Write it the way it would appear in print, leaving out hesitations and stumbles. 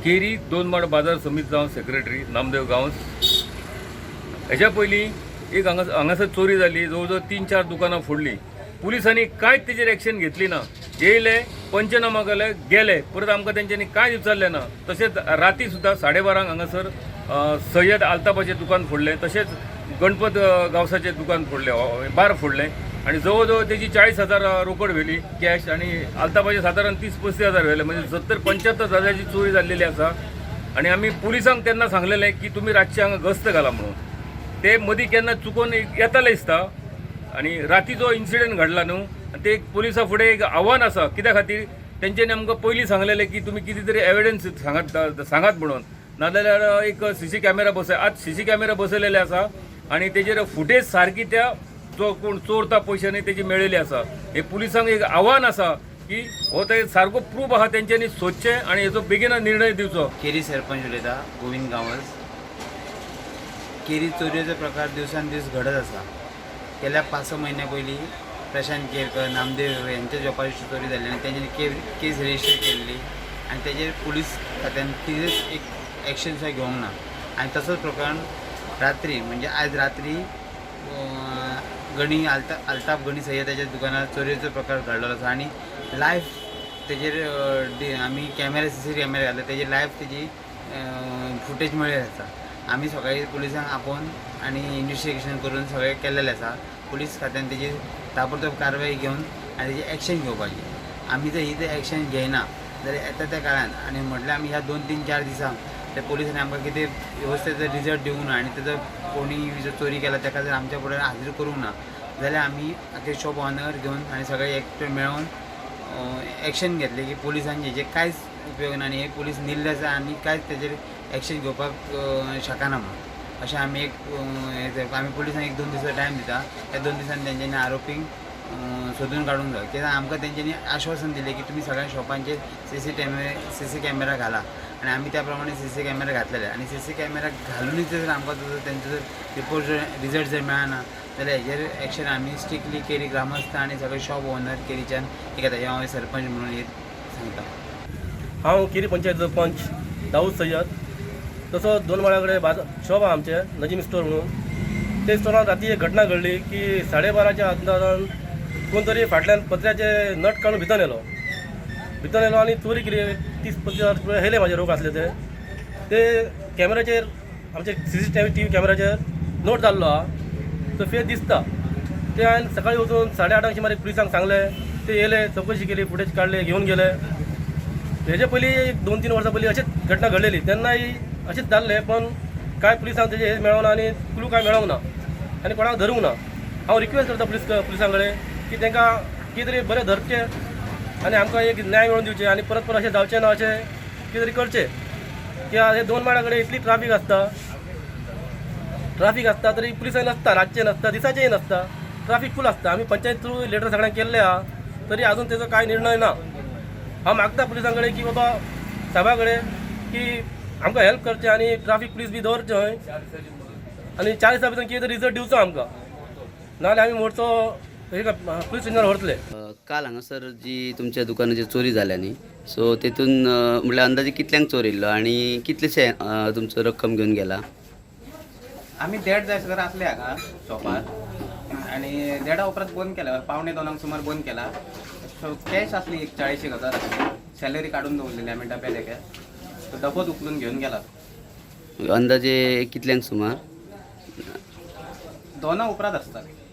Carry दोनमाड बाजार समिती जावन सेक्रेटरी नामदेव गांवस. हेच्या पयलीं एक हांगासर चोरी जाली, जवळ जवळ 3-4 दुकानां फोडली. पुलिसांनी कांयच तेजेर एक्शन घेतली ना. येयले, पंचनामा केले, गेले. परत आमकां तेंच्यांनी कांय विचारलें ना. तशेंच राती सुद्दां 12:30 हांगासर सय्यद आल्ताफाचें दुकान फोडलें. तशेंच गणपत गावसाचें दुकान फोडलें, बार फोडलें. आणि जवळ जवळ तेजी 40,000 रोकड व्हेली कॅश आणि आल्ताफाचे सादारण 30-35,000 व्हेले. म्हणजे 70-75,000ची चोरी जाल्लेली आसा. आणि आमी पुलिसांक तेन्ना सांगलेलें की तुमी रातचे हांगा गस्त घाला म्हणून. ते मदीं केन्ना चुकून येताले दिसता. आणि राती जो इन्सिडेंट घडला न्हू, ते पुलिसां फुडें एक आव्हान आसा. कित्या खातीर तेंच्यांनी आमकां पयलीं सांगलेलें की तुमी कितें तरी एविडन्स सांगात म्हणून. नाजाल्यार एक CC कॅमेरा आज CC कॅमेरा बसयलेले आसा आणि तेजेर फुटेज सारकी त्या जो कोण चोरता पयशांनी तेजी मेळिल्ली आसा. हे पुलिसांक एक आव्हान आसा की हो ते सारको प्रूफ आहा तेंच्यांनी सोदचें आणि हेचो बेगीन निर्णय दिवचो. केरी सरपंच उलयता गोविंद गांवस. केरी चोरयेचो प्रकार दिवसान दीस घडत आसा. गेल्या 5-6 म्हयन्या पयलीं प्रशांत केरकर, नामदेव यांच्या जॉबाची चोरी जाल्ली आनी तेंच्यांनी केस रजिस्टर केल्ली आनी तेजेर पुलीस खात्यान तिजेच एक एक्शन सुद्दां घेवंक ना. आनी तसोच प्रकरण रात्री म्हणजे आज रात्री गणी अल्ताफ गणी सय्यदाच्या दुकानार चोरयेचो प्रकार घडलेलो आसा. आनी लायव्ह तेजेर आमी CC कॅमेरा घातले, तेजेर लायव्ह तेजी फुटेज मेळ्ळी आसा. आमी सकाळीं पुलिसांक आपोवन आनी इन्व्हेस्टिगेशन करून सगळें केल्लेलें आसा. पुलीस खात्यान तेजी ताबडतोब कारवाई घेवन आनी तेजी एक्शन घेवपाची. आमी जर ही एक्शन घेयना जाल्यार येता त्या काळान आनी म्हटल्यार आमी ह्या 2-3-4 दिसांक त्या पुलिसांनी आमकां कितें वेवस्थेचो रिजल्ट दिवंक ना आनी तेजो कोणी जो चोरी केला ताका जर आमच्या फुडें हाजीर करूंक ना जाल्यार आमी आख्खे शॉप ऑनर घेवन आनी सगळे एकठांय मेळोन एक्शन घेतले की पुलिसांनी हेजे कांयच उपयोग ना आनी हे पुलीस निल्ले आसा आनी कांयच तेजेर एक्शन घेवपाक शकना म्हणून. अशें आमी आमी पुलिसांक 1-2 दीस टायम दिता. त्या 2 दिसांनी तेंच्यांनी आरोपींक सोदून काडूंक जाय. कित्याक आमकां तेंच्यांनी आश्वासन दिलें की तुमी सगळ्या शॉपांचेर CC कॅमेरा घाला आनी आमी त्या प्रमाणे CC कॅमेरा घातलेले. आनी CC कॅमेरा घालूनच जर आमकां तेंचो जर रिपोर्ट रिजल्ट जर मेळना जाल्यार हेजेर एक्शन आमी स्ट्रिक्टली केरी ग्रामस्थ आनी सगळे शॉप ओनर केरीच्यान एक येता. हांव सरपंच म्हणून हे सांगता. हांव केरी पंचायत सरपंच दाऊद सय्यद. तसो 2 माळ्या कडेन शॉप आहा आमचें नजीम स्टोर म्हणून. ते स्टोरान राती एक घटना घडली की 12:30च्या अंतरान कोण तरी फाटल्यान पत्र्याचे नट काडून भितर येलो आनी चोरी केली. 30-35,000 रुपया हेले म्हाजे रोख आसले ते कॅमेराचेर आमचे CCTV कॅमेराचेर नोट जाल्लो आहा. तो फेस दिसता. ते हांवें सकाळीं वचून 8:30 मारी पुलिसांक सांगलें. ते येले, चौकशी केली, फुटेज काडले, घेवन गेले. हेजे पयलीं 2-3 वर्सां पयलीं अशीच घटना घडलेली. तेन्नाय अशेंच जाल्लें पण कांय पुलिसांक तेजे हे मेळोना आनी क्लू कांय मेळोंक ना आनी कोणाक धरूंक ना. हांव रिक्वेस्ट करता पुलिसां कडेन की तांकां कितें तरी बरें धरचें आनी आमकां एक न्याय मेळोवन दिवचें आनी परत अशें जावचें ना अशें कितें तरी करचें. कित्याक हे 2 माळ्या कडेन इतली ट्राफीक आसता तरी पुलिसांय नसता, रातचें नसता, दिसाचेंय नसता, ट्राफीक फूल आसता. आमी पंचायत थ्रू लेटर सगळ्यांक केल्लें आहा तरी आजून तेजो कांय निर्णय ना. हांव मागता पुलिसां कडेन की बाबा साहेबा कडेन की आमकां हेल्प करचें आनी ट्राफीक पुलीस बी दवरचें हय आनी 4 दिसां भितर कितें तरी रिजल्ट दिवचो आमकां. नाजाल्यार आमी मोडचो पुलीस स्टेशनार व्हरतले. काल हांगासर जी तुमच्या दुकानाची चोरी जाल्या न्ही, सो तेतून म्हळ्यार अंदाजे कितल्यांक चोरिल्लो आनी कितलेशे तुमचो रक्कम घेवन गेला? आमी 1:30 जायसर आसले हांगा शॉपार आनी 1:30 उपरांत बंद केला. 1:45 सुमार बंद केला. सो कॅश आसली एक 40,000 आसली. सॅलरी काडून दवरलेली आमी डब्यात एका. तो डबोच उखलून घेवन गेला. अंदाजे कितल्यांक सुमार? 2 उपरांत आसता.